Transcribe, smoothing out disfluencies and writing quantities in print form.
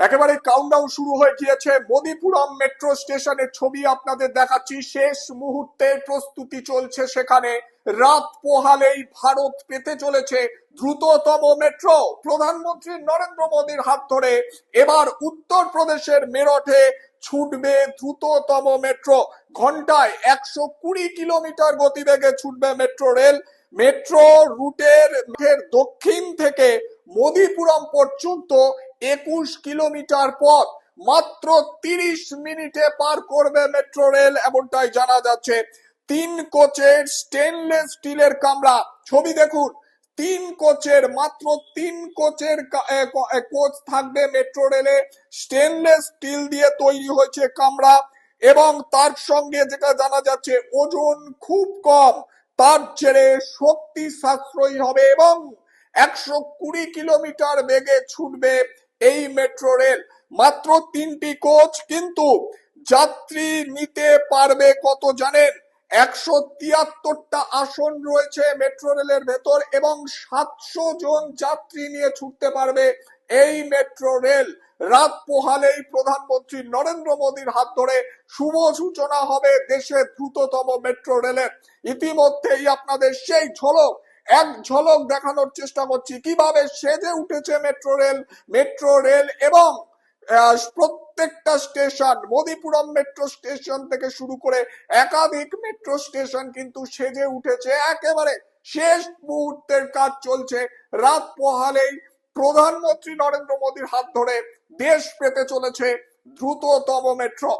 একেবারে কাউন্টডাউন শুরু হয়ে গিয়েছে। মোদিপুরম মেট্রো স্টেশনের ছবি আপনাদের দেখাচ্ছি। শেষ মুহূর্তের প্রস্তুতি চলছে সেখানে। রাত পোহালেই ভারত পেতে চলেছে দ্রুততম মেট্রো। প্রধানমন্ত্রী নরেন্দ্র মোদীর হাত ধরে এবার উত্তরপ্রদেশের মেরঠে ছুটবে দ্রুততম মেট্রো। ঘন্টায় 120 কিলোমিটার গতিবেগে ছুটবে মেট্রো রেল। মেট্রো রুটের দক্ষিণ থেকে মোদিপুরম পর্যন্ত 21 কিলোমিটার পথ মাত্র 30 মিনিটে পার করবে মেট্রো রেল, এমনটাই জানা যাচ্ছে। 3 কোচের স্টেনলেস স্টিলের কামরা, ছবি দেখুন। মাত্র 3 কোচের কোচ থাকবে মেট্রো রেলে। স্টেনলেস স্টিল দিয়ে তৈরি হয়েছে কামরা, এবং তার সঙ্গে যেটা জানা যাচ্ছে ওজন খুব কম, তার জেরে শক্তি সাশ্রয়ী হবে এবং 120 কিলোমিটার বেগে ছুটবে এই মেট্রো রেল। মাত্র 3টি কোচ, কিন্তু যাত্রী নিতে পারবে কত জানেন? 173টা আসন রয়েছে মেট্রো রেলের ভেতর, এবং 700 জন যাত্রী নিয়ে ছুটতে পারবে এই মেট্রো রেল। রাত পোহালেই প্রধানমন্ত্রী নরেন্দ্র মোদীর হাত ধরে শুভ সূচনা হবে দেশের দ্রুততম মেট্রো রেলের। ইতিমধ্যেই আপনাদের সেই এক ঝলক দেখানোর চেষ্টা করছি কিভাবে সেজে উঠেছে মেট্রো রেল এবং প্রত্যেকটা স্টেশন, মোদিপুরম মেট্রো স্টেশন থেকে শুরু করে একাধিক মেট্রো স্টেশন কিন্তু সেজে উঠেছে। একেবারে শেষ মুহূর্তের কাজ চলছে। রাত পোহালেই প্রধানমন্ত্রী নরেন্দ্র মোদীর হাত ধরে দেশ পেতে চলেছে দ্রুততম মেট্রো।